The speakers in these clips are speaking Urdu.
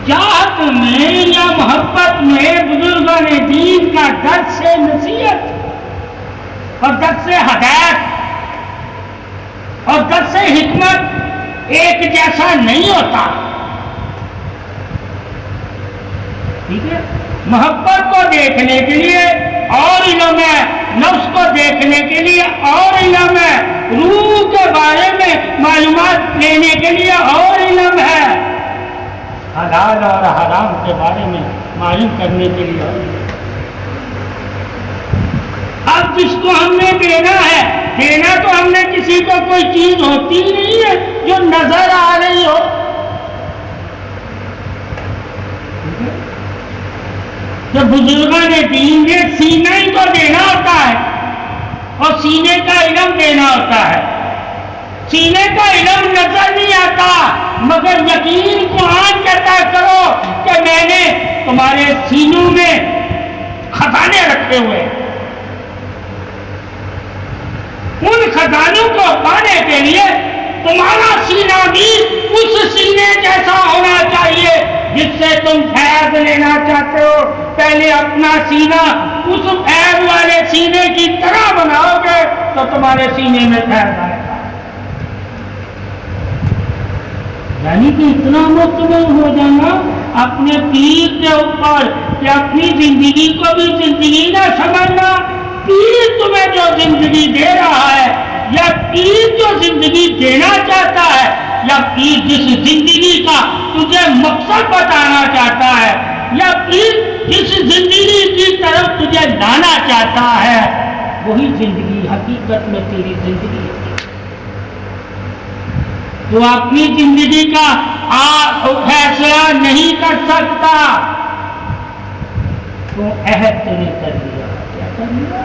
چاہت میں یا محبت میں بزرگان دین کا درس سے نصیحت اور درس سے ہدایت اور درس سے حکمت ایک جیسا نہیں ہوتا. ٹھیک ہے. محبت کو دیکھنے کے لیے اور علم ہے, نفس کو دیکھنے کے لیے اور علم ہے, روح کے بارے میں معلومات لینے کے لیے اور علم ہے, حلال اور حرام کے بارے میں معلوم کرنے کے لیے اور علم. اب جس کو ہم نے دینا ہے, دینا تو ہم نے کسی کو کوئی چیز ہوتی ہی نہیں ہے جو نظر آ رہی ہو. جب بزرگان دین نے سینہ ہی تو دینا ہوتا ہے اور سینے کا علم دینا ہوتا ہے. سینے کا علم نظر نہیں آتا, مگر یقین قرآن کہتا کرو کہ میں نے تمہارے سینوں میں خزانے رکھے ہوئے, ان خزانوں کو پانے کے لیے تمہارا سینہ بھی اس سینے جیسا ہونا چاہیے جس سے تم فیض لینا چاہتے ہو. پہلے اپنا سینہ اس فیض والے سینے کی طرح بناؤ گے تو تمہارے سینے میں فیض آئے گا. یعنی کہ اتنا مطمئن ہو جانا اپنے پیر کے اوپر کہ اپنی زندگی کو بھی زندگی نہ سمجھنا. پیر تمہیں جو زندگی دے رہا ہے یا پیر جو زندگی دینا چاہتا ہے یا پیر جس زندگی کا تجھے مقصد بتانا چاہتا ہے یا پیر جس زندگی کی طرف تجھے لانا چاہتا ہے وہی زندگی حقیقت میں تیری زندگی ہے. تو اپنی زندگی کا فیصلہ نہیں کر سکتا تو عہد تو نہیں کر لیا. کیا کر لیا؟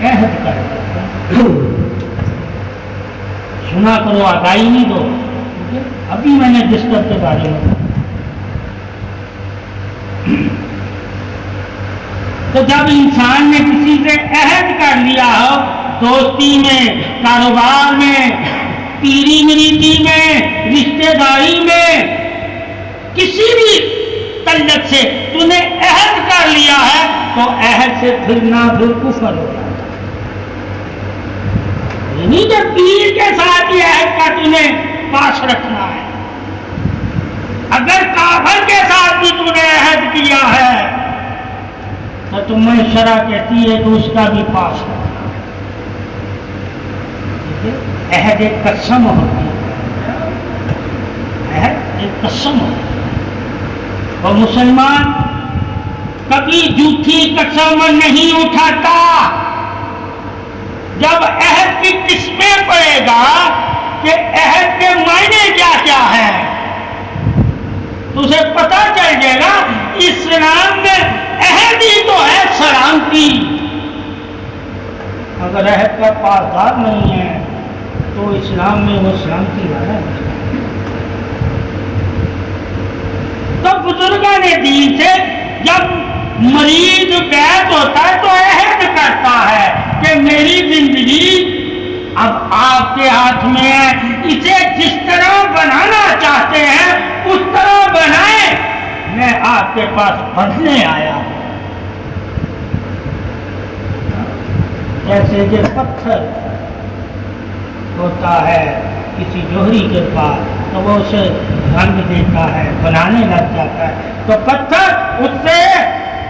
عہد کر لیا. سنا کرو, آگاہی نہیں دو. ابھی میں نے ڈسٹرب کے بارے میں تو جب انسان نے کسی سے عہد کر لیا ہو, دوستی میں, کاروبار میں, پیری مریدی میں, رشتے داری میں, کسی بھی تعلق سے تو نے عہد کر لیا ہے تو عہد سے پھرنا بھی کفر ہو جاتا. نہیں کہ پیر کے ساتھ یہ عہد کا تمہیں پاس رکھنا ہے. اگر کافر کے ساتھ بھی تم نے عہد کیا ہے تو تمہیں شرع کہتی ہے کہ اس کا بھی پاس رکھنا ہے. عہد ایک قسم ہوتی ہے, عہد ایک قسم ہوتی ہے. اور مسلمان کبھی جھوٹی قسم نہیں اٹھاتا. جب عہد کی قسمیں پڑے گا کہ عہد کے معنی کیا کیا ہے تو اسے پتہ چل جائے گا اسلام میں عہد ہی تو ہے سلامتی. اگر عہد کا پاسدار نہیں ہے تو اسلام میں وہ سلامتی ہے. تو بزرگان دین سے جب مریض بیعت ہوتا ہے تو عہد کرتا ہے کہ میری زندگی اب آپ کے ہاتھ میں ہے, اسے جس طرح بنانا چاہتے ہیں اس طرح بنائیں, میں آپ کے پاس پڑھنے آیا ہوں. جیسے کہ پتھر ہوتا ہے کسی جوہری کے پاس تو وہ اسے رنگ دیتا ہے, بنانے لگ جاتا ہے, تو پتھر اس سے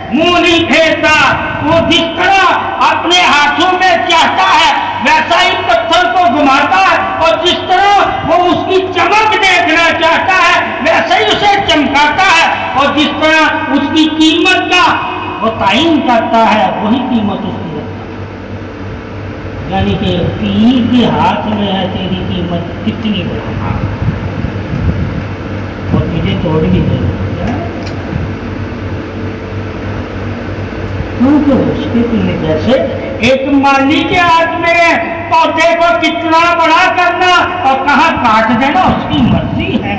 منہ نہیں پھیرتا. وہ جس طرح اپنے ہاتھوں میں چاہتا ہے ویسا ہی پتھر کو گھماتا ہے, اور جس طرح وہ اس کی چمک دیکھنا چاہتا ہے ویسے ہی اسے چمکاتا ہے, اور جس طرح اس کی قیمت کا وہ تعین کرتا ہے وہی قیمت اس کی رکھتا ہے. یعنی کہ پیر کے ہاتھ میں ہے تیری قیمت کتنی بڑھانا اور تجھے توڑ بھی دے. کیونکہ اس کے پینے جیسے ایک مالی کے ہاتھ میں ہے پودے کو کتنا بڑا کرنا اور کہاں کاٹ دینا اس کی مرضی ہے.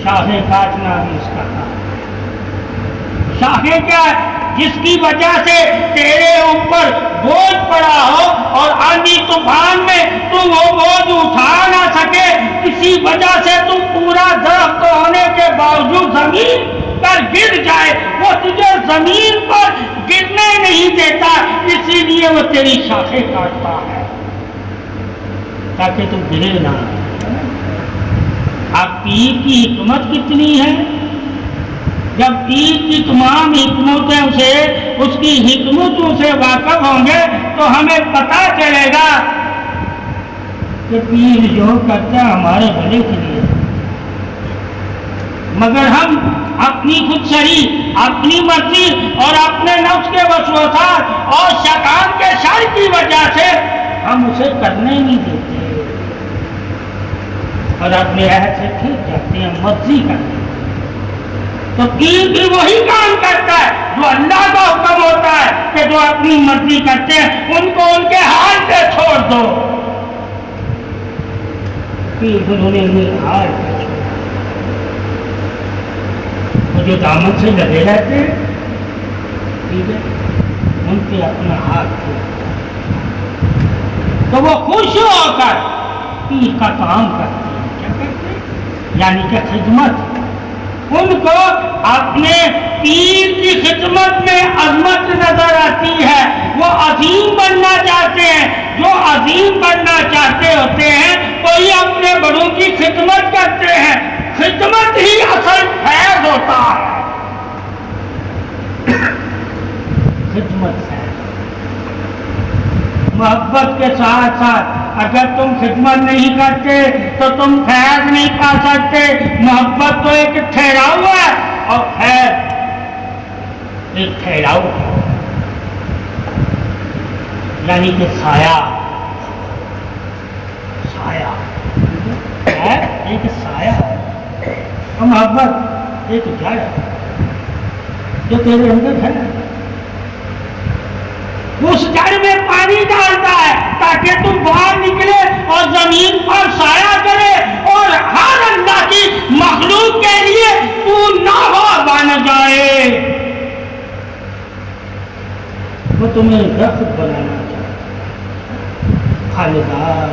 شاخیں کاٹنا بھی اس کا کام. شاخیں کیا ہے؟ جس کی وجہ سے تیرے اوپر بوجھ پڑا ہو اور آندھی طوفان میں تم وہ بوجھ اٹھا نہ سکے, کسی وجہ سے تم پورا زمین پر گر جائے، وہ تجھے زمین پر گرنے نہیں دیتا، اسی لیے وہ تیری شاخیں کاٹتا ہے تاکہ تو گرے نہ۔ اب پیر کی حکمت کتنی ہے، جب پیر کی تمام حکمتوں سے، اس کی حکمتوں سے واقف ہوں گے تو ہمیں پتہ چلے گا کہ پیر جو کرتا ہے ہمارے بھلے کے لیے، مگر ہم اپنی خود شری، اپنی مرضی اور اپنے نفس کے وسوسات اور شیطان کے شر کی وجہ سے ہم اسے کرنے نہیں دیتے اور اپنے عہد سے ٹھیک جاتے ہیں، مرضی کرتے ہیں۔ تو پیر بھی وہی کام کرتا ہے جو اللہ کا حکم ہوتا ہے کہ جو اپنی مرضی کرتے ہیں ان کو ان کے حال پہ چھوڑ دو۔ پیر انہوں نے انہیں حال پہ چھوڑ دو، جو دامن سے لگے رہتے ہیں ٹھیک ہے، ان پہ اپنا ہاتھ چھوڑ تو وہ خوش ہو کر پیر کا کام کرتے ہیں۔ کیا کرتے ہیں؟ یعنی کہ خدمت۔ ان کو اپنے پیر کی خدمت میں عظمت نظر آتی ہے، وہ عظیم بننا چاہتے ہیں۔ جو عظیم بننا چاہتے ہوتے ہیں وہی اپنے بڑوں کی خدمت کرتے ہیں، خدمت ہی اصل فیض ہوتا ہے، خدمت ہے۔ محبت کے ساتھ ساتھ اگر تم خدمت نہیں کرتے تو تم فیض نہیں پا سکتے۔ محبت تو ایک ٹھہراؤ ہے اور فیض ایک ٹھہراؤ ہے، یعنی کہ سایہ ہے، ایک سایہ ہے اور محبت ایک جڑ ہے جو تیرے اندر ہے، اس جڑ میں پانی ڈالتا ہے تاکہ تم باہر نکلے اور زمین پر سایہ کرے اور ہر اللہ کی مخلوق کے لیے تو نوا بن جائے۔ وہ تمہیں درخت بنانا چاہتا، پھلدار،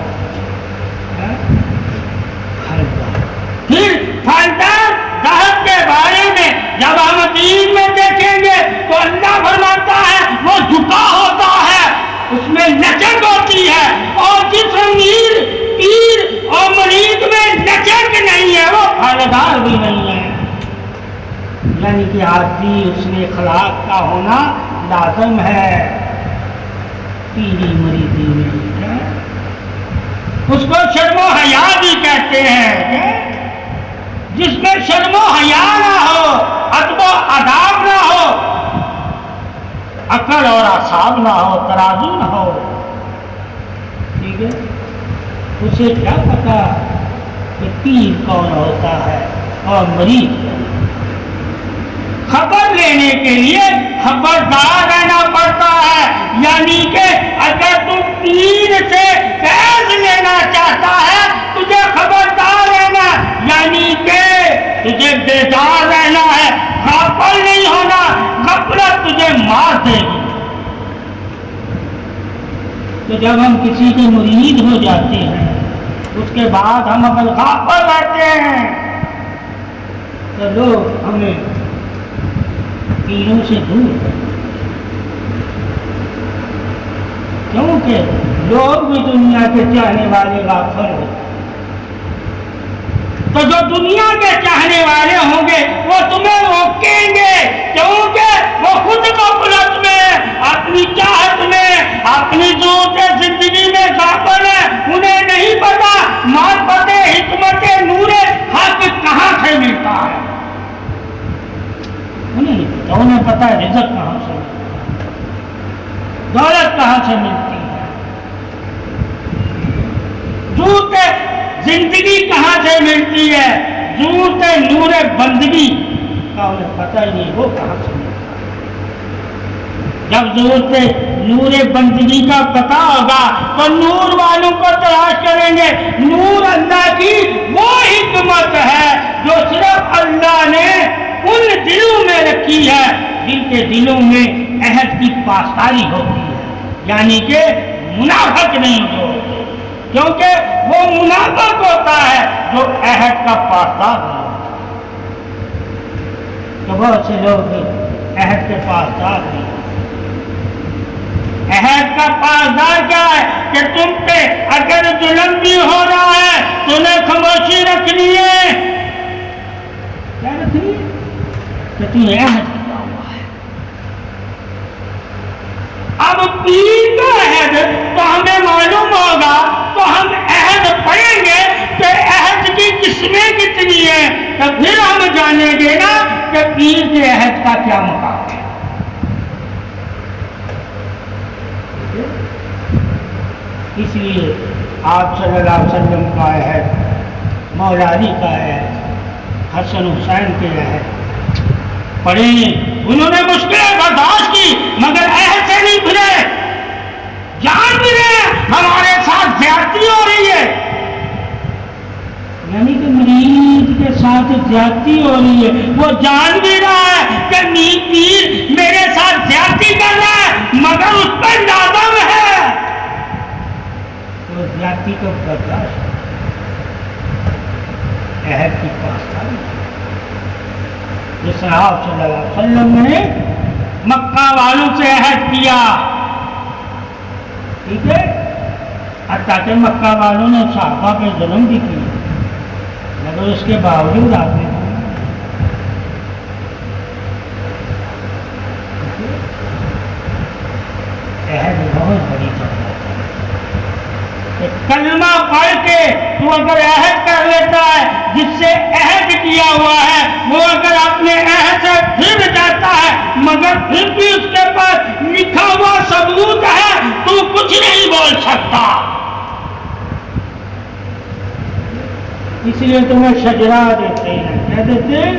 پھر پھلدار درخت کے بارے میں جب ہم دین میں دیکھیں گے تو اللہ فرماتا ہے وہ جھکا ہوتا ہے، اس میں لچک ہوتی ہے، اور جس امیر پیر اور مرید میں لچک نہیں ہے وہ پھلدار بھی نہیں ہے۔ یعنی کہ آدمی اس میں اخلاق کا ہونا لازم ہے۔ پیری مریدی میں اس کو شرم و حیا بھی کہتے ہیں، جس میں شرم و حیا نہ ہو، ادب و آداب نہ ہو، عقل اور اعصاب نہ ہو، ترازو نہ ہو، ٹھیک ہے، اسے کیا پتا کہ پیر کون ہوتا ہے اور مریض کون؟ خبر لینے کے لیے خبردار رہنا پڑتا ہے، یعنی کہ اگر تم پیر سے فیض لینا چاہتا ہے تجھے خبردار رہنا، یعنی کہ تجھے بیدار رہنا ہے، غافل نہیں ہونا، غفلت تجھے مار دے گی۔ تو جب ہم کسی کے مرید ہو جاتے ہیں اس کے بعد ہم اگر غافل رہتے ہیں تو لوگ ہمیں پیروں سے دور کرتے ہیں، کیونکہ لوگ بھی دنیا کے چاہنے والے غافل ہوتے ہیں۔ تو جو دنیا کے چاہنے والے ہوں گے وہ تمہیں روکیں گے، کیونکہ وہ خود غفلت میں، اپنی چاہت میں، اپنی ضرورت زندگی میں غافل ہیں، انہیں نہیں پتا معرفت حکمت نور حق کہاں سے ملتا ہے، انہیں نہیں پتا، انہیں پتا ہے رزق کہاں سے ملتا ہے، دولت کہاں سے ملتی ہے، ضرورت زندگی کہاں سے ملتی ہے، ضرورت نور بندگی کا انہیں پتہ ہی نہیں وہ کہاں سے ملتا ہے۔ جب ضرورت نور بندگی کا پتہ ہوگا تو نور والوں کو تلاش کریں گے۔ نور اللہ کی وہ حکمت ہے جو صرف اللہ نے ان دلوں میں رکھی ہے جن کے دلوں میں عہد کی پاسداری ہوتی ہے، یعنی کہ منافق نہیں ہوتے، کیونکہ وہ منافق ہوتا ہے جو عہد کا پاسدار نہیں ہوتا۔ تو بہت سے لوگ عہد کے پاسدار نہیں. عہد کا پاسدار کیا ہے کہ تم پہ اگر ظلم بھی ہو رہا ہے تمہیں خاموشی رکھنی ہے. کیا رکھنی ہے کہ تمہیں عہد کیا ہوا ہے. اب پیر کا عہد تو ہمیں معلوم ہوگا تو ہم عہد پڑھیں گے کہ عہد کی قسمیں کتنی ہیں تو پھر ہم جانیں گے نا کہ پیر کے عہد کا کیا مقام ہے. اس لیے آپ صلی اللہ علیہ وسلم کا عہد، مولا علی کا عہد، حسن حسین کے عہد پڑھیں. انہوں نے مشکلیں برداشت کی مگر عہد سے نہیں پھرے. جان بھی رہے ہیں ہمارے ساتھ زیادتی ہو رہی ہے، یعنی کہ مریض کے ساتھ زیادتی ہو رہی ہے. وہ جان بھی رہا ہے کہ پیر میرے ساتھ زیادتی کر رہا ہے مگر اس پر نازم ہے. تو زیادتی کو برداشت عہد کی پاسداری. جس آپ صلی اللہ علیہ وسلم نے مکہ والوں سے عہد کیا، ٹھیک ہے، حتیٰ کہ مکہ والوں نے صحابہ پہ ظلم بھی کیا مگر اس کے باوجود آپ نے عہد بہت بڑی چیز ہے. کلمہ پڑھ کے تو اگر عہد کر لیتا ہے جس سے عہد کیا ہوا ہے وہ اگر اپنے عہد سے پھر جاتا ہے مگر پھر بھی اس کے پاس لکھا ہوا ثبوت ہے تو کچھ نہیں بول سکتا. اس لیے تمہیں شجرا دیتے ہیں. کیا دیتے ہیں؟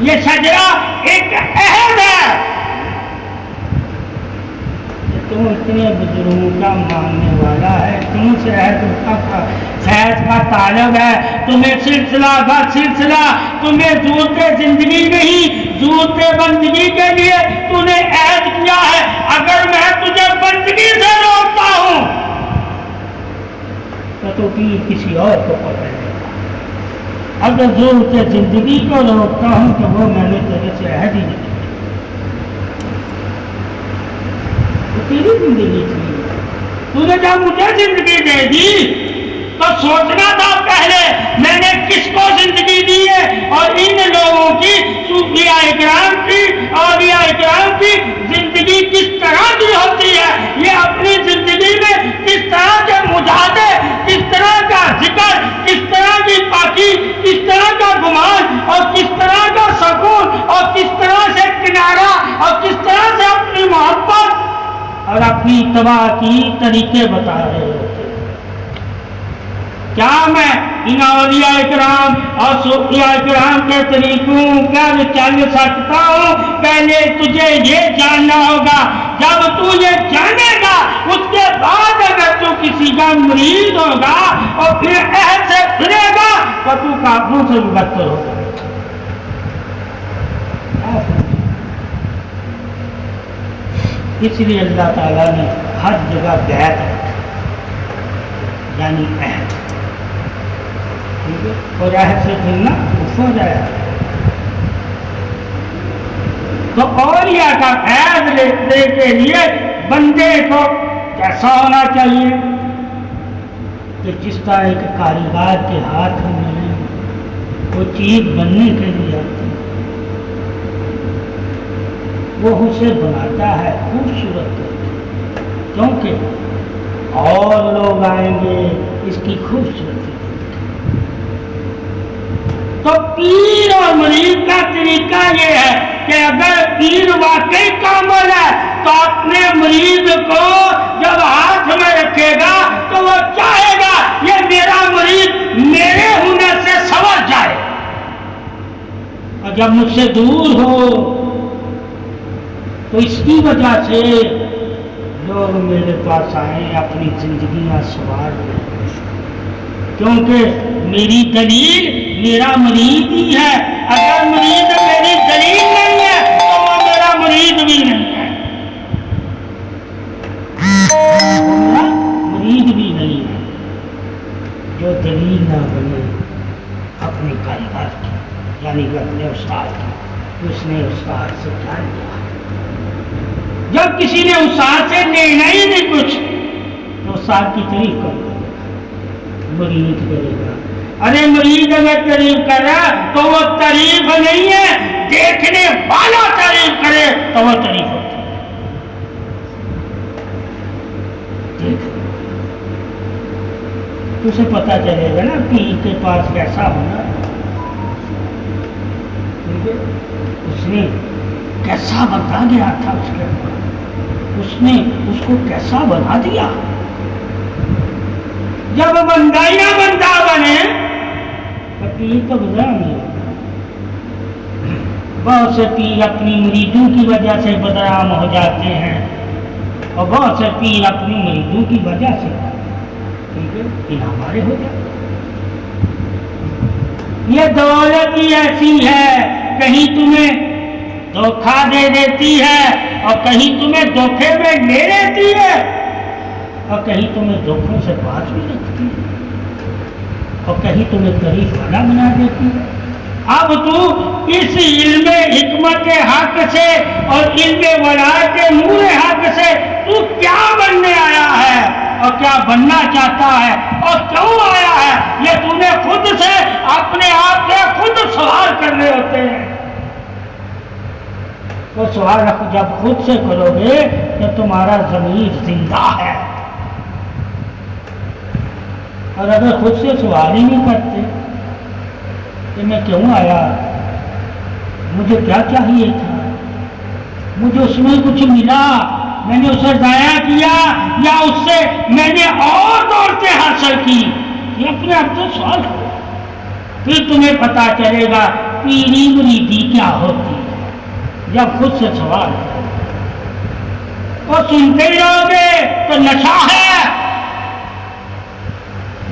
یہ شجرا ایک عہد ہے. تم اتنے بزرگوں کا ماننے والا ہے، تم سے عہد فیض کا طالب ہے، تمہیں سلسلہ بر سلسلہ، تمہیں ضرورت زندگی نہیں ضرورت بندگی کے لیے تو نے عہد کیا ہے. اگر میں تجھے بندگی سے روکتا ہوں تو پیر کسی اور کو پکڑ لے گا. اگر ضرورت زندگی کو روکتا ہوں تو وہ میں نے تیرے سے عہد ہی نہیں کیا. تیری زندگی تھی، تو نے جب مجھے زندگی دے دی تو سوچنا تھا پہلے میں نے کس کو زندگی دی ہے. اور ان لوگوں کی صوفیاء اکرام کی اولیاء اکرام کی زندگی کس طرح کی ہوتی ہے، یہ اپنی زندگی میں کس طرح کے مجاہدے، کس طرح کا ذکر، کس طرح کی پاکی، کس طرح کا گمان اور کس طرح کا سکون اور کس طرح سے کنارہ اور کس طرح سے اپنی محبت اور اپنی اتباع کی طریقے بتا رہے ہوتے. کیا میں ان اولیاء اکرام اور صوفیاء اکرام کے طریقوں کا چل سکتا ہوں؟ پہلے تجھے یہ جاننا ہوگا. جب تو یہ جانے گا اس کے بعد اگر تو کسی کا مرید ہوگا اور پھر عہد سے پھرے گا تو تو کافروں سے بھی بدتر ہوگا. اس لیے اللہ تعالیٰ نے ہر جگہ بیعت یعنی عہد، ٹھیک ہے، اور عہد سے پھرنا کفر ہو جائے. تو اولیاء کا فیض لینے کے لیے بندے کو کیسا ہونا چاہیے کہ جس طرح ایک کاریگر کے ہاتھ میں وہ چیز بننے کے لیے آتی ہے وہ اسے بناتا ہے خوبصورت کیونکہ اور لوگ آئیں گے اس کی خوبصورتی. تو پیر اور مرید کا طریقہ یہ ہے کہ اگر پیر واقعی کامل ہے تو اپنے مرید کو جب ہاتھ میں رکھے گا تو وہ چاہے گا یہ میرا مرید میرے ہنر سے سنور جائے، اور جب مجھ سے دور ہو تو اس کی وجہ سے لوگ میرے پاس آئیں اپنی زندگیاں سنوار لیں، کیونکہ میری دلیل میرا مرید ہی ہے. اگر مرید میری دلیل نہیں ہے تو وہ میرا مرید بھی نہیں ہے، میرا مرید بھی نہیں ہے جو دلیل نہ بنے اپنے کاروبار کی. یعنی کہ اپنے استاد کی. اس نے استاد سے کیا لیا؟ جب کسی نے استاد سے لینا ہی نہیں کچھ تو استاد کی تعریف کر دے گا، مرید کرے گا. ارے مرید اگر تعریف کر رہا تو وہ تعریف نہیں ہے، دیکھنے والا تعریف کرے تو وہ تعریف ہوتی ہے. دیکھ اسے پتا چلے گا نا پیر کے پاس کیسا ہونا. اس نے کیسا بتا گیا تھا اس کے پاس، اس نے اس کو کیسا بنا دیا. جب بندہ ہی نہ بندہ بنے تو پیر تو گزرا نہیں. بہت سے پیر اپنی مریدوں کی وجہ سے بدنام ہو جاتے ہیں اور بہت سے پیر اپنی مریدوں کی وجہ سے ہمارے ہو جاتے. یہ دولت ہی ایسی ہے، کہیں تمہیں دھوکہ دے دیتی ہے اور کہیں تمہیں دھوکے میں لے لیتی ہے اور کہیں تمہیں دھوکوں سے باز بھی رکھتی ہے اور کہیں تمہیں قریب والا بنا دیتی ہے. اب تو اس علم حکمت حق سے اور علم ولایت نور حق سے تو کیا بننے آیا ہے اور کیا بننا چاہتا ہے اور کیوں آیا ہے، یہ تمہیں خود سے اپنے آپ سے خود سوال کرنے ہوتے ہیں. وہ سوال جب خود سے کرو گے تو تمہارا ضمیر زندہ ہے. اور اگر خود سے سوال ہی نہیں کرتے کہ میں کیوں آیا، مجھے کیا چاہیے تھا، مجھے اس میں کچھ ملا، میں نے اسے ضائع کیا یا اس سے میں نے اور دولتیں حاصل کی، یہ اپنے آپ سے سوال کرو. پھر تمہیں پتا چلے گا پیری مریدی کیا ہوتی ہے. جب خود سے سوال کرو اور سنتے ہی رہو گے تو نشہ ہے،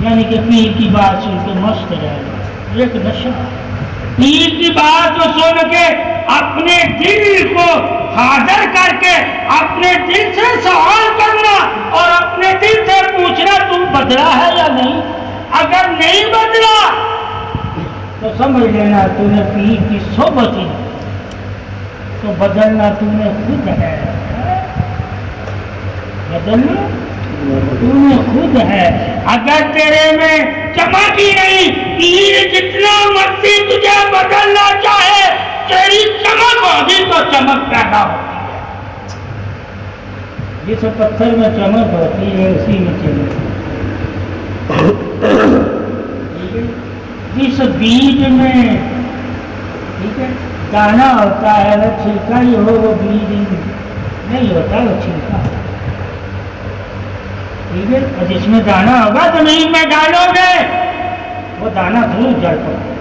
یعنی کہ پیر کی بات سن کے مست رہنا ایک نشہ. پیر کی بات کو سن کے اپنے دل کو حاضر کر کے اپنے دل سے سوال کرنا اور اپنے دل سے پوچھنا تم بدلا ہے یا نہیں. اگر نہیں بدلا تو سمجھ لینا تم نے پیر کی صحبت ہی تو بدلنا تم نے خود ہے، بدلنا تم نے خود ہے. اگر تیرے میں چمک ہی نہیں، پیر جتنا مرضی تجھے بدلنا چاہے تیری چمک ہوگی تو چمک پیدا ہوتی ہے. جس پتھر میں چمک ہوتی ہے اسی میں چمک، جس بیج میں ٹھیک ہے دانا ہوتا ہے وہ چھلکا ہی ہو، وہ بیج نہیں ہوتا، وہ چھلکا ہوتا. ٹھیک ہے، اور جس میں دانا ہوگا زمین میں ڈالو گے وہ دانا ضرور جڑ پڑے،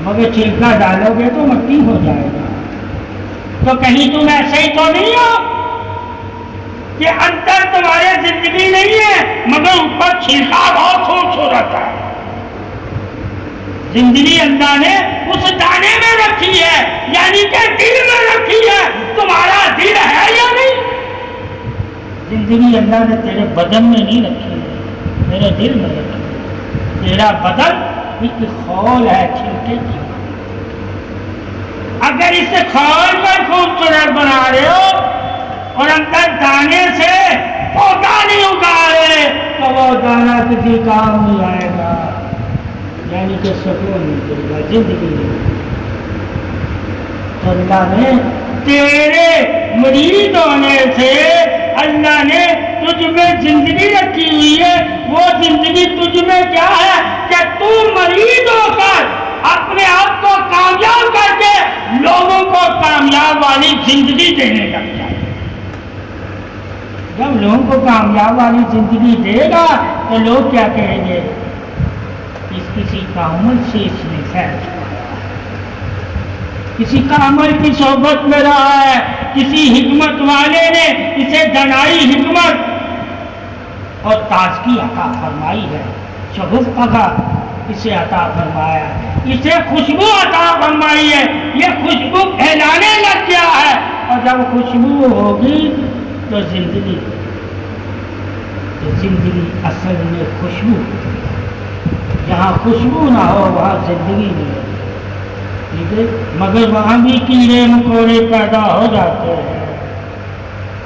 مگر چھلکا ڈالو گے تو مٹی ہو جائے گا. تو کہیں تم ایسے ہی تو نہیں ہو کہ اندر تمہارے زندگی نہیں ہے مگر اوپر چھلکا بہت خوبصورت ہے. زندگی اللہ نے اس دانے میں رکھی ہے، یعنی کہ دل میں رکھی ہے. تمہارا دل ہے یا نہیں؟ زندگی اللہ نے تیرے بدن میں نہیں رکھی ہے، تیرے دل میں رکھی ہے. تیرا بدن ایک خول ہے چھلکے کی. اگر اس خول پر خوبصورت بنا رہے ہو اور اندر دانے سے پودا نہیں اگا رہے تو وہ دانا کسی کام نہیں آئے گا، یعنی کہ سکون نہیں دے گا، زندگی نہیں. تو اللہ نے تیرے مرید ہونے سے اللہ نے تجھ میں زندگی رکھی ہوئی ہے. وہ زندگی تجھ میں کیا ہے کہ تو مرید ہو کر اپنے آپ کو کامیاب کر کے لوگوں کو کامیاب والی زندگی دینے لگ جائے. جب لوگوں کو کامیاب والی زندگی دے گا تو لوگ کیا کہیں گے، کسی کا عمل سے اس نے فیض پایا، کسی کا عمل کی صحبت میں رہا ہے، کسی حکمت والے نے اسے دنائی حکمت اور تازگی عطا فرمائی ہے، شگفتہ اسے عطا فرمایا ہے، اسے خوشبو عطا فرمائی ہے. یہ خوشبو پھیلانے لگ گیا ہے اور جب خوشبو ہوگی تو زندگی اصل میں خوشبو. جہاں خوشبو نہ ہو وہاں زندگی نہیں ہے. ٹھیک ہے، مگر وہاں بھی کیڑے مکوڑے پیدا ہو جاتے ہیں.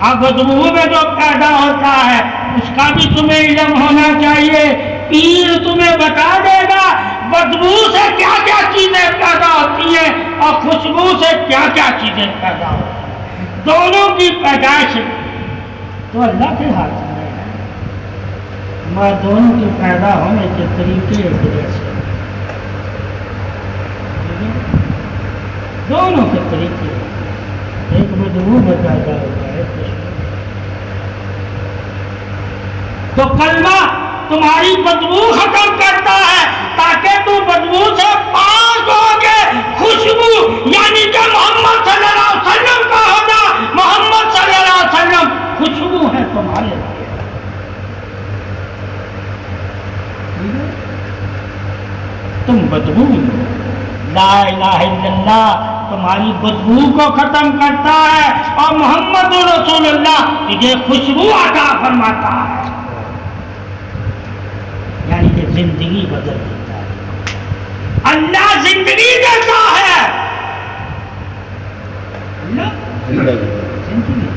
اب بدبو میں جو پیدا ہوتا ہے اس کا بھی تمہیں علم ہونا چاہیے. پیر تمہیں بتا دے گا بدبو سے کیا کیا چیزیں پیدا ہوتی ہیں اور خوشبو سے کیا کیا چیزیں پیدا ہوتی ہیں. دونوں کی پیدائش تو اللہ کے ہاتھ میں ہے، مگر دونوں کے پیدا ہونے کے طریقے ایک جیسے، دونوں کے طریقے، ایک بدبو میں پیدا ہوتا ہے خوشبو. تو کلمہ تمہاری بدبو ختم کرتا ہے تاکہ تم بدبو سے پاک ہو گے. خوشبو یعنی کہ محمد صلی اللہ علیہ وسلم کا ہونا، محمد صلی اللہ علیہ وسلم خوشبو ہے تمہارے لیے. تم بدبو، لا الہ الا اللہ تمہاری بدبو کو ختم کرتا ہے اور محمد رسول اللہ تجھے خوشبو عطا فرماتا ہے، یعنی کہ زندگی بدل دیتا ہے. اللہ زندگی دیتا ہے، اللہ زندگی،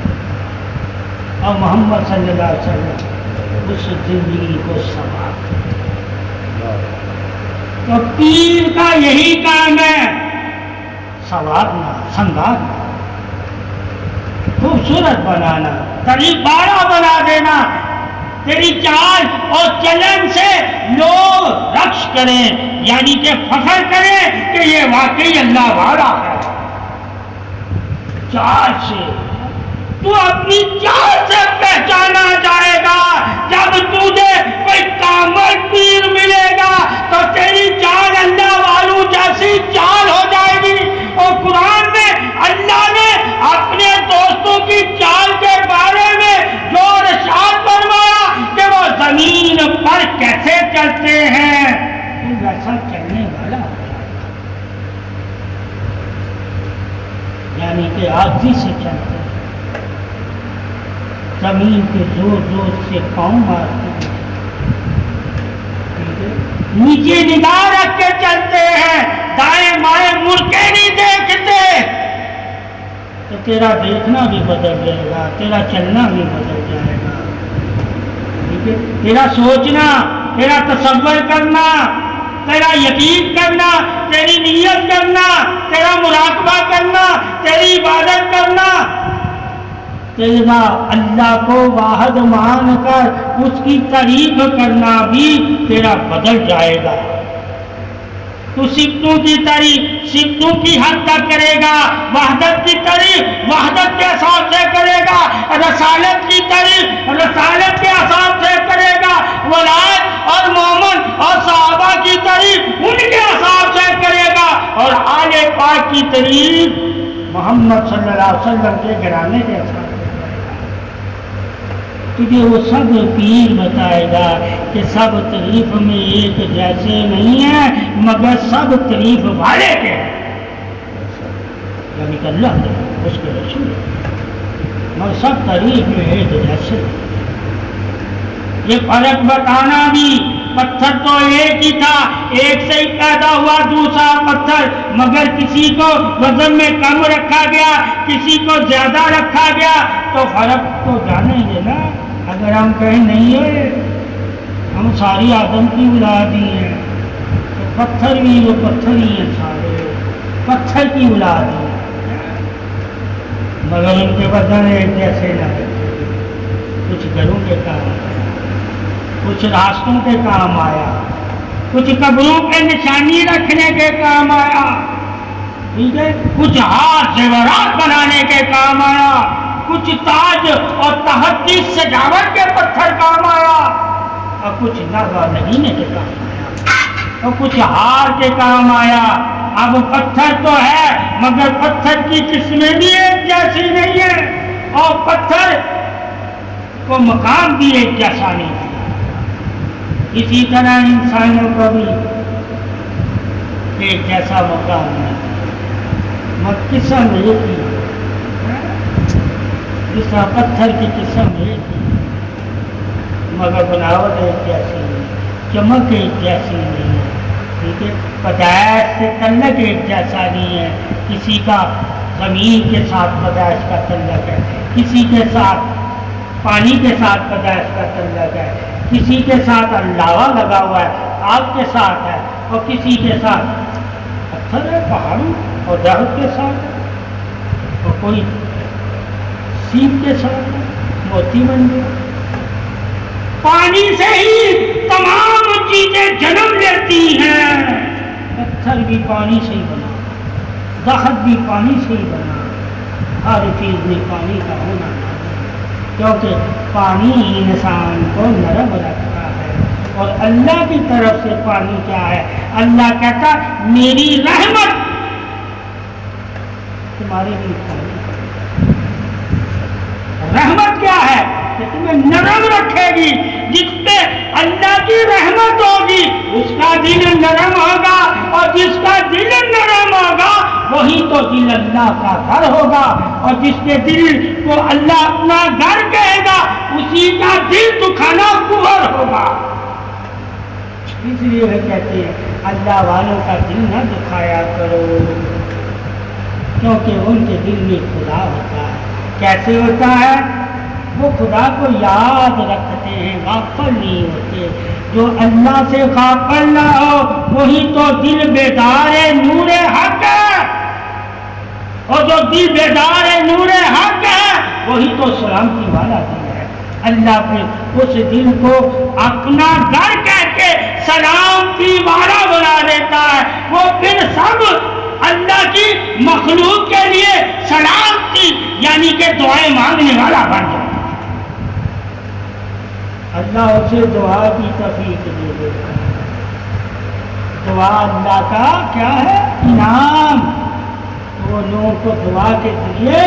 اور محمد صلی اللہ علیہ وسلم اس زندگی کو سنوارتے. تو پیر کا یہی کام ہے، سنوارنا، سنگارنا، خوبصورت بنانا، طریق بارہ بنا دینا. تیری چال اور چلن سے لوگ رقص کریں، یعنی کہ فخر کریں کہ یہ واقعی اللہ والا ہے. چال سے تو اپنی چال سے پہچانا جائے گا. جب تجھے کوئی کامل پیر ملے گا تو تیری چال اللہ والوں جیسی چال ہو جائے گی. اور قرآن میں اللہ نے اپنے دوستوں کی چال کے بارے میں جو ارشاد فرمایا کہ وہ زمین پر کیسے چلتے ہیں، تو ویسا چلنے والا ہو جائے گا. یعنی کہ آجزی سے چلتے ہیں، زمین کے زور زور سے پاؤں مارتے ہیں، نیچے نگاہ رکھ کے چلتے ہیں، دائیں بائیں مڑ کے نہیں دیکھتے. تو تیرا دیکھنا بھی بدل جائے گا، تیرا چلنا بھی بدل جائے گا. ٹھیک ہے، تیرا سوچنا، تیرا تصور کرنا، تیرا یقین کرنا، تیری نیت کرنا، تیرا مراقبہ کرنا، تیری عبادت کرنا، تیرا اللہ کو واحد مان کر اس کی تعریف کرنا بھی تیرا بدل جائے گا. تو صفتوں کی تعریف صفتوں کی حد تک کرے گا، وحدت کی تعریف وحدت کے حساب سے کرے گا، رسالت کی تعریف رسالت کے حساب سے کرے گا، ولایت اور مومن اور صحابہ کی تعریف ان کے حساب سے کرے گا، اور آل پاک کی تعریف محمد صلی اللہ علیہ وسلم کے گھرانے کے حساب سے. تجھے وہ سب پیر بتائے گا کہ سب تعریف میں ایک جیسے نہیں ہیں مگر سب تعریف والے کے ہیں، یعنی کہ اللہ کے اس کے رسول مگر سب تعریف میں ایک جیسے. یہ فرق بتانا بھی، پتھر تو ایک ہی تھا، ایک سے ہی پیدا ہوا دوسرا پتھر، مگر کسی کو وزن میں کم رکھا گیا، کسی کو زیادہ رکھا گیا، تو فرق تو جانیں گے نا. اگر ہم کہیں نہیں ہوئے ہم ساری آدم کی اولاد ہی ہیں، تو پتھر بھی وہ پتھر ہی ہیں، سارے پتھر کی اولاد ہی ہیں، مگر ان کے بدن ایک جیسے نہ رہتے. کچھ گھروں کے کام آیا، کچھ راستوں کے کام آیا، کچھ قبروں پہ نشانی رکھنے کے کام آیا، ٹھیک ہے، کچھ ہار زیورات بنانے کے کام آیا، کچھ تاج اور تحت کی سجاوٹ کے پتھر کام آیا، اور کچھ نغمہ نگینے کے کام آیا، اور کچھ ہار کے کام آیا. اب پتھر تو ہے مگر پتھر کی قسمیں بھی ایک جیسی نہیں ہیں، اور پتھر کو مقام بھی ایک جیسا نہیں ہے. اسی طرح انسانوں کو بھی ایک جیسا مقام نہیں ہے، مگر قسم ایک ہی ہے. جس طرح پتھر کی قسم ایک ہی مگر بناوٹ ایک جیسی نہیں، چمک ایک جیسی نہیں، ٹھیک ہے، پیدائش سے تعلق ایک جیسا نہیں ہے. کسی کا زمین کے ساتھ پیدائش کا تعلق ہے، کسی کے ساتھ پانی کے ساتھ پیدائش کا تعلق ہے، کسی کے ساتھ لاوا لگا ہوا ہے آگ کے ساتھ ہے، اور کسی کے ساتھ پتھر ہے پہاڑی اور درخت کے ساتھ ہے، اور کوئی سیپ کے ساتھ ہے، موتی بن گیا. پانی سے ہی تمام چیزیں جنم لیتی ہیں. پتھر بھی پانی سے ہی بنا، درخت بھی پانی سے ہی بنا، ہر چیز میں پانی کا ہونا ہے، کیونکہ پانی انسان کو نرم رکھتا ہے. اور اللہ کی طرف سے پانی کیا ہے؟ اللہ کہتا میری رحمت تمہارے لیے پانی. رحمت کیا ہے؟ کہ تمہیں نرم رکھے گی. جس پہ اللہ کی رحمت ہوگی اس کا دل نرم ہوگا، اور جس کا دل نرم ہوگا وہی تو دل اللہ کا گھر ہوگا. اور جس کے دل کو اللہ اپنا گھر کہے گا اسی کا دل دکھانا کفر ہوگا. اس لیے وہ کہتے ہیں اللہ والوں کا دل نہ دکھایا کرو، کیونکہ ان کے دل میں خدا ہوتا ہے. کیسے ہوتا ہے؟ وہ خدا کو یاد رکھتے ہیں، غافل نہیں ہوتے. جو اللہ سے غافل نہ ہو وہی تو دل بیدار نور حق ہے، اور جو دل بیدار نور حق ہے وہی تو سلامتی والا دل ہے. اللہ پھر اس دل کو اپنا گھر کہہ کے سلامتی والا بنا دیتا ہے. وہ پھر سب اللہ کی مخلوق کے لیے سلامتی یعنی کہ دعائیں مانگنے والا بن جاتا ہے. اللہ اسے دعا کی توفیق دے دیتا ہے. دعا اللہ کا کیا ہے؟ انعام. وہ لوگوں کو دعا کے ذریعے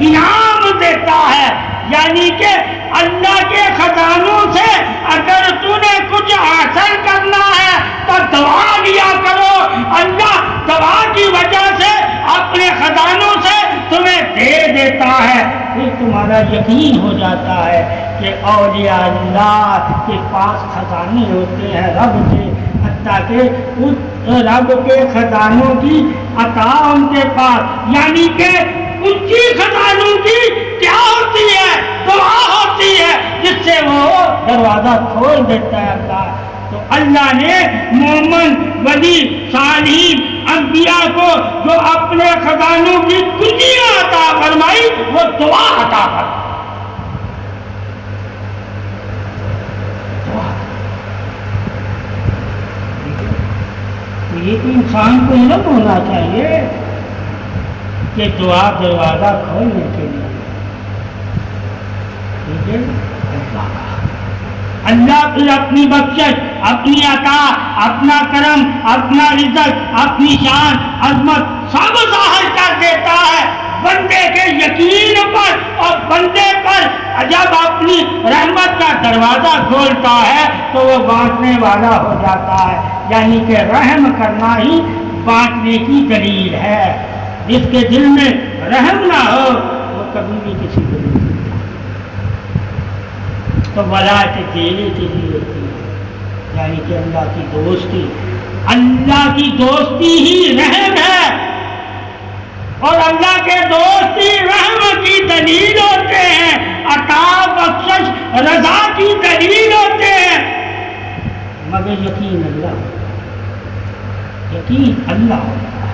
انعام دیتا ہے. یعنی کہ اللہ کے خزانوں سے اگر تو نے کچھ حاصل کرنا ہے تو دعا لیا کرو. اللہ دعا کی وجہ سے اپنے خزانوں سے تمہیں دے دیتا ہے. پھر تمہارا یقین ہو جاتا ہے کہ اولیاء اللہ کے پاس خزانے ہوتے ہیں رب کے، حتیٰ کہ اس رب کے خزانوں کی عطا ان کے پاس، یعنی کہ ان کی خزانوں کی کیا ہوتی ہے؟ دعا ہوتی ہے، جس سے وہ دروازہ کھول دیتا ہے اللہ. تو اللہ نے مومن ولی صالحین انبیاء کو جو اپنے خزانوں کی کنجیاں عطا فرمائی وہ دعا عطا فرمائی. یہ تو انسان کو علم ہونا چاہیے کہ دعا دروازہ کھولنے کے لیے. ٹھیک ہے، اللہ پھر اپنی بخشش، اپنی عطا، اپنا کرم، اپنا رزق، اپنی شان عظمت سب ظاہر کر دیتا ہے بندے کے یقین پر. اور بندے پر جب اپنی رحمت کا دروازہ کھولتا ہے تو وہ بانٹنے والا ہو جاتا ہے. یعنی کہ رحم کرنا ہی بانٹنے کی دلیل ہے. جس کے دل میں رحم نہ ہو وہ کبھی بھی کسی کو نہیں. تو ولایت دینے کے لیے ہوتی ہے، یعنی کہ اللہ کی دوستی. اللہ کی دوستی ہی رحم ہے، اور اللہ کے دوستی رحم کی دلیل ہوتے ہیں، عطا بخشش رضا کی دلیل ہوتے ہیں. مگر یقین اللہ ہوتا ہے،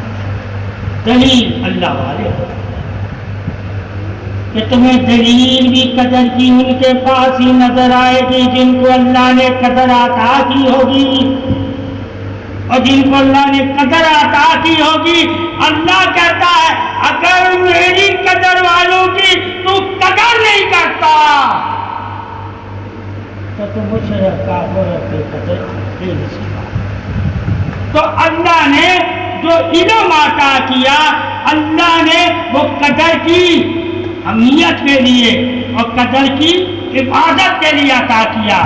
دلیل اللہ والے ہوتے ہیں. کہ تمہیں دلیل بھی قدر کی ان کے پاس ہی نظر آئے گی جن کو اللہ نے قدر عطا کی ہوگی. اور جن کو اللہ نے قدر عطا کی ہوگی اللہ کہتا ہے اگر میری قدر والوں کی تو قدر نہیں کرتا تو تم مشرک کافر کی قدر بے نصیب. تو اللہ نے جو علم عطا کیا اللہ نے وہ قدر کی اہمیت کے لیے اور قدر کی حفاظت کے لیے عطا کیا.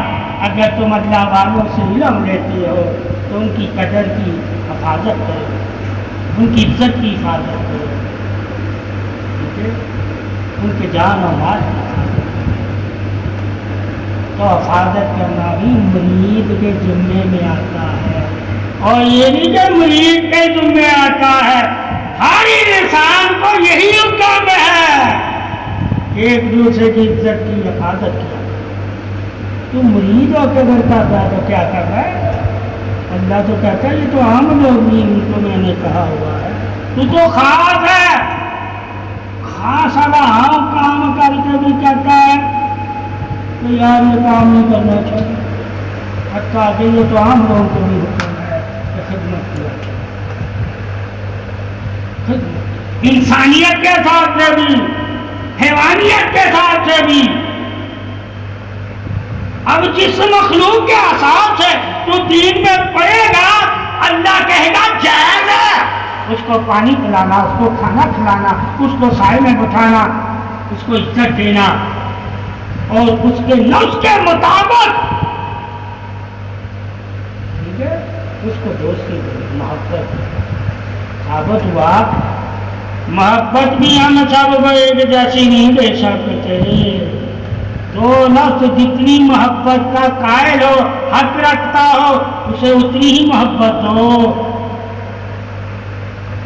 اگر تم اللہ والوں سے علم لیتے ہو تو ان کی قدر کی حفاظت کرو، ان کی عزت کی حفاظت کرو. ٹھیک ہے، ان کے جان و مال کی حفاظت کرو. تو حفاظت کرنا بھی مرید کے ذمے میں آتا ہے. اور یہ نہیں کہ مرید کے ذمہ آتا ہے، ہر انسان کو یہی کام ہے، ایک دوسرے کی عزت کی حفاظت کیا۔ تو مرید ہو کے اگر کرتا ہے تو کیا کر رہا ہے؟ اللہ تو کہتا ہے یہ تو عام لوگ نہیں، ان کو میں نے کہا ہوا ہے، تو خاص ہے۔ خاص اگر عام کام کر کے بھی کہتا ہے تو یار یہ کام نہیں کرنا چاہیے، حتیٰ کہ یہ تو عام لوگوں کو بھی حکم ہے کہ خدمت کیا جائے، انسانیت کے ساتھ سے بھی، حیوانیت کے ساتھ سے بھی۔ اب جس مخلوق کے حساب سے تو دین میں پڑے گا، اللہ کہے گا جائز ہے اس کو پانی پلانا، اس کو کھانا کھلانا، اس کو سائے میں بٹھانا، اس کو عزت دینا، اور اس کے نفس کے مطابق، ٹھیک ہے، اس کو دوستی محبت ثابت ہوا۔ محبت بھی ہم سب ایک جیسی نہیں دے سکتے، تو نفس جتنی محبت کا قائل ہو، حق رکھتا ہو، اسے اتنی ہی محبت ہو۔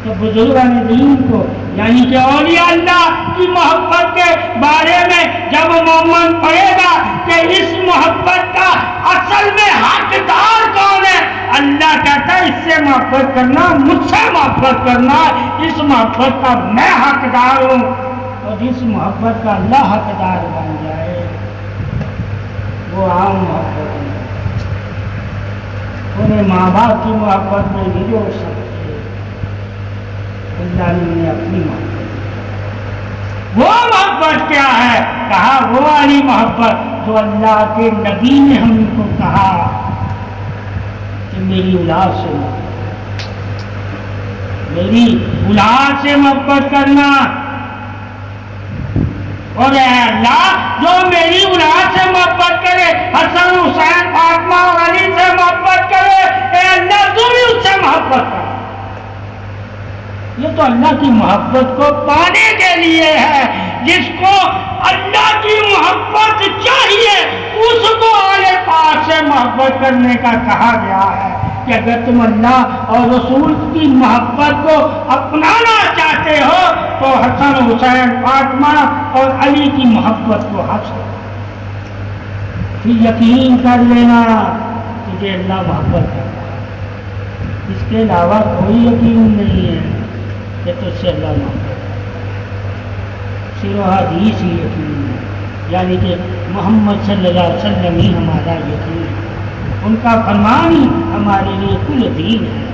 تو بزرگان دین کو، یعنی کہ اولیاء اللہ کی محبت کے بارے میں جب مومن پڑھے گا کہ اس محبت کا اصل میں حقدار کون ہے، اللہ کہتا ہے اس سے محبت کرنا، مجھ سے محبت کرنا، اس محبت کا میں حقدار ہوں، اور جس محبت کا اللہ حقدار بن جائے وہ عام محبت نہیں، انہیں ماں باپ کی محبت میں نہیں جوڑ سکتے، اللہ نے اپنی محبت۔ وہ محبت کیا ہے؟ کہا وہ والی محبت جو اللہ کے نبی نے ہم کو کہا کہ میری اولاد سے محبت، میری اولاد سے محبت کرنا، اور اے اللہ جو میری اولاد سے محبت کرے، حسن حسین فاطمہ اور علی سے محبت کرے، اے اللہ تو بھی اس سے محبت کر۔ یہ تو اللہ کی محبت کو پانے کے لیے ہے، جس کو اللہ کی محبت چاہیے اس کو آل پاک سے محبت کرنے کا کہا گیا ہے کہ اگر تم اللہ اور رسول کی محبت کو اپنانا چاہتے ہو تو حسن حسین فاطمہ اور علی کی محبت کو حاصل، پھر یقین کر لینا تجھے اللہ محبت کرتا ہے، اس کے علاوہ کوئی یقین نہیں ہے کہ تجھ سے اللہ محبت، صرف حدیث ہی یقین ہے، یعنی کہ محمد صلی اللہ علیہ وسلم ہی ہمارا یقین ہے، ان کا فرمان ہی ہمارے لیے کل دین ہے۔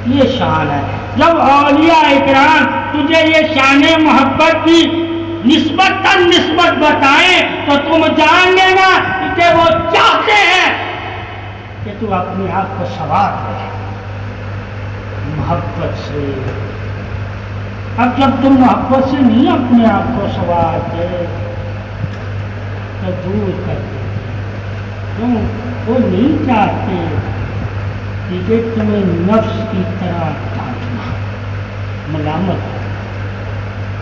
یہ شان ہے، جب اولیاء اکرام تجھے یہ شان محبت کی نسبت تن نسبت بتائیں تو تم جان لینا کہ وہ چاہتے ہیں کہ تو اپنے آپ کو سوار کرے محبت سے۔ اب جب تم محبت سے نہیں اپنے آپ کو سوارتے تو دور کر دے، کیوں؟ وہ نہیں چاہتے کہ تمہیں نفس کی طرح ڈانٹنا، ملامت،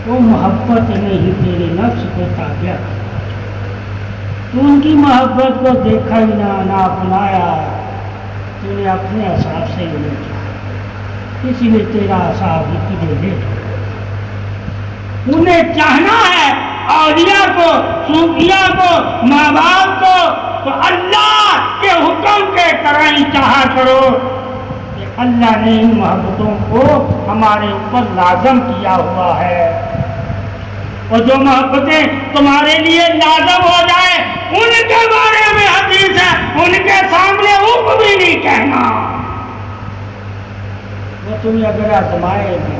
وہ محبت نہیں تیرے نفس کو تابع کرنا، تو ان کی محبت کو دیکھا ہی نہ اپنایا، تو نے اپنے حساب سے ہی نہیں چاہا، اسی لیے تیرا حساب ہی تجھے لے جائے۔ انہیں چاہنا ہے اولیاء کو، صوفیاء کو، ماں باپ کو، تو اللہ کے حکم کے طرح ہی چاہا کرو کہ اللہ نے ان محبتوں کو ہمارے اوپر لازم کیا ہوا ہے، اور جو محبتیں تمہارے لیے لازم ہو جائے ان کے بارے میں حدیث ہے، ان کے سامنے اوپ بھی نہیں کہنا۔ وہ تمہیں اگر آزمائے گی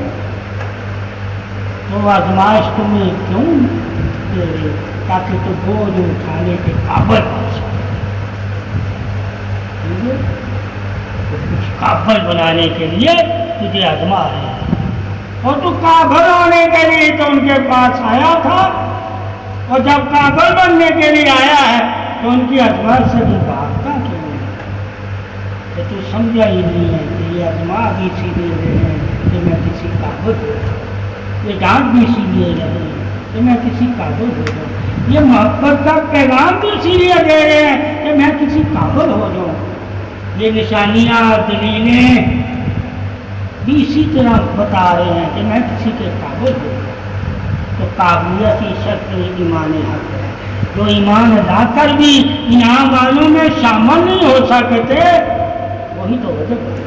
تو آزمائش تمہیں کیوں دے رہے؟ تاکہ تو بوجھ اٹھانے کے قابل ہو سکے، کچھ قابل بنانے کے لیے تجھے آزما رہے ہیں، اور تو قابل ہونے کے لیے تو ان کے پاس آیا تھا، اور جب قابل بننے کے لیے آیا ہے تو ان کی ازمائش سے بھی بھاگتا کیوں ہے؟ کہ تو سمجھا ہی نہیں ہے کہ یہ ازما بھی اسی لیے رہے ہیں کہ میں کسی قابل ہو جاؤں، یہ ڈانٹ بھی اسی لیے رہے ہیں کہ میں کسی قابل ہو جاؤں، یہ محبت کا پیغام بھی اسی لیے دے رہے ہیں کہ میں کسی قابل ہو جاؤں۔ یہ نشانیاں دلیلیں بھی اسی طرح بتا رہے ہیں کہ میں کسی کے قابل ہوں. تو قابلیت کی شرط ایمان حق ہے. جو ایمان لا کر بھی انعام والوں میں شامل نہیں ہو سکتے وہی تو وجہ ہے.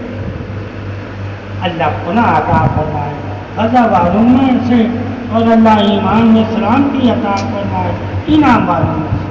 اللہ پناہ عطا فرمائے فضا والوں میں سے اور اللہ ایمان میں سلامتی عطا فرمائے انعام والوں میں سے.